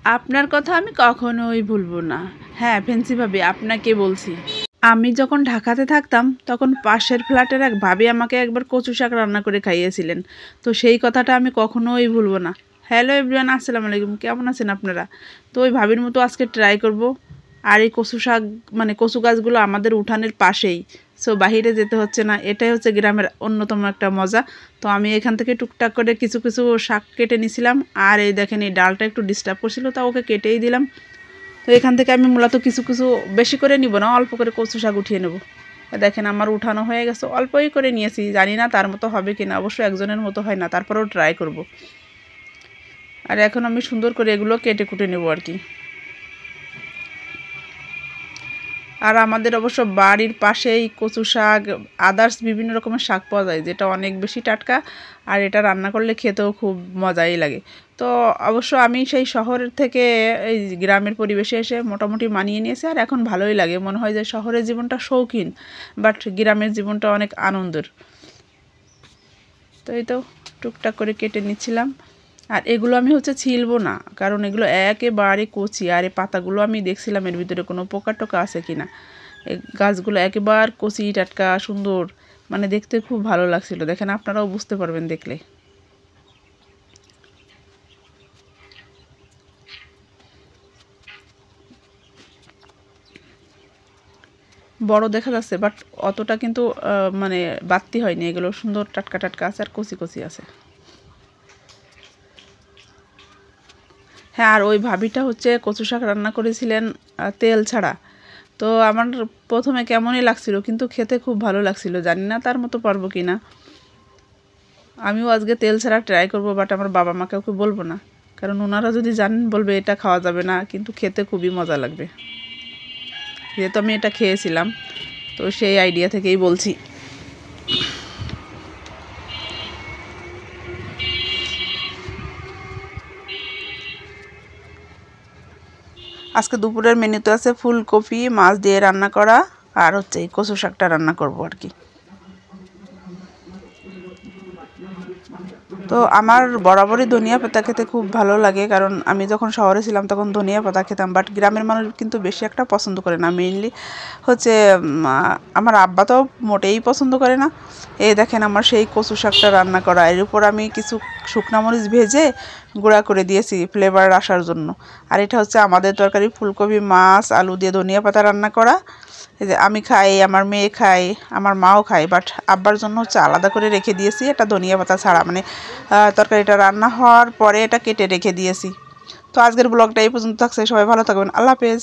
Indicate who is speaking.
Speaker 1: আপনার কথা আমি কখনোই ভুলবো না। হ্যাঁ ফেন্সি ভাবি, আপনাকে বলছি। আমি যখন ঢাকাতে থাকতাম তখন পাশের ফ্ল্যাটের এক ভাবি আমাকে একবার কচু শাক রান্না করে খাইয়েছিলেন। তো সেই কথাটা আমি কখনোই ভুলবো না। হ্যালো এভরিওয়ান, আসসালামু আলাইকুম, কেমন আছেন আপনারা? তো ওই ভাবির মতো আজকে ট্রাই করব। আর এই কচু শাক মানে কচু গাছগুলো আমাদের উঠানের পাশেই, সো বাহিরে যেতে হচ্ছে না। এটাই হচ্ছে গ্রামের অন্যতম একটা মজা। তো আমি এখান থেকে টুকটাক করে কিছু কিছু শাক কেটে নিছিলাম। আর এই দেখেন এই ডালটা একটু ডিস্টার্ব করছিল, তা ওকে কেটেই দিলাম। তো এখান থেকে আমি মূলত কিছু কিছু বেশি করে নিব না, অল্প করে কচু শাক উঠিয়ে নেব। দেখেন আমার উঠানো হয়ে গেছে, অল্পই করে নিয়েছি, জানি না তার মতো হবে কিনা, অবশ্য একজনের মতো হয় না, তারপরেও ট্রাই করব। আর এখন আমি সুন্দর করে এগুলো কেটে কুটে নেব আর কি। আর আমাদের অবশ্য বাড়ির পাশেই কচু শাক, আদার্স বিভিন্ন রকমের শাক পাওয়া যায়, যেটা অনেক বেশি টাটকা। আর এটা রান্না করলে খেতেও খুব মজাই লাগে। তো অবশ্য আমি সেই শহরের থেকে এই গ্রামের পরিবেশে এসে মোটামুটি মানিয়ে নিয়েছি, আর এখন ভালোই লাগে। মনে হয় যে শহরের জীবনটা শৌখিন, বাট গ্রামের জীবনটা অনেক আনন্দের। তো এই তো টুকটাক করে কেটে নিচ্ছিলাম। আর এগুলো আমি হচ্ছে ছিলবো না, কারণ এগুলো একেবারে কচি। আর এই পাতাগুলো আমি দেখছিলাম এর ভিতরে কোনো পোকা টোকা আছে কিনা। এই গাছগুলো একেবারে কচি টাটকা সুন্দর, মানে দেখতে খুব ভালো লাগছিল। দেখেন, আপনারাও বুঝতে পারবেন দেখলে। বড় দেখা যাচ্ছে, বাট অতটা কিন্তু মানে বাড়তি হয়নি। এগুলো সুন্দর টাটকা টাটকা আছে আর কচি কচি আছে। হ্যাঁ, আর ওই ভাবিটা হচ্ছে কচু শাক রান্না করেছিলেন তেল ছাড়া। তো আমার প্রথমে কেমনই লাগছিল, কিন্তু খেতে খুব ভালো লাগছিল। জানি না তার মতো পারবো কি না। আমিও আজকে তেল ছাড়া ট্রাই করব, বাট আমার বাবা মাকে ওকে বলবো না, কারণ ওনারা যদি জানেন বলবে এটা খাওয়া যাবে না, কিন্তু খেতে খুবই মজা লাগবে। যেহেতু আমি এটা খেয়েছিলাম, তো সেই আইডিয়া থেকেই বলছি। আজকে দুপুরের মেনুতে আছে ফুলকপি মাছ দিয়ে রান্না করা, আর হচ্ছে এই কচু শাকটা রান্না করব আর কি। তো আমার বরাবরই ধনিয়া পাতা খেতে খুব ভালো লাগে, কারণ আমি যখন শহরে ছিলাম তখন ধনিয়া পাতা খেতাম, বাট গ্রামের মানুষ কিন্তু বেশি একটা পছন্দ করে না। মেইনলি হচ্ছে আমার আব্বা তো মোটেই পছন্দ করে না। এই দেখেন আমার সেই কচু শাকটা রান্না করা, এর উপর আমি কিছু শুকনা মরিচ ভেজে গুঁড়া করে দিয়েছি ফ্লেভার আসার জন্য। আর এটা হচ্ছে আমাদের তরকারি, ফুলকপি মাছ আলু দিয়ে ধনিয়া পাতা রান্না করা। এই যে আমি খাই, আমার মেয়ে খায়, আমার মাও খায়, বাট আব্বার জন্য হচ্ছে আলাদা করে রেখে দিয়েছি, এটা ধনিয়া পাতা ছাড়া। মানে তরকারিটা রান্না হওয়ার পরে এটা কেটে রেখে দিয়েছি। তো আজকের ব্লগটা এই পর্যন্ত থাকছে। সবাই ভালো থাকবেন, আল্লাহ হাফেজ।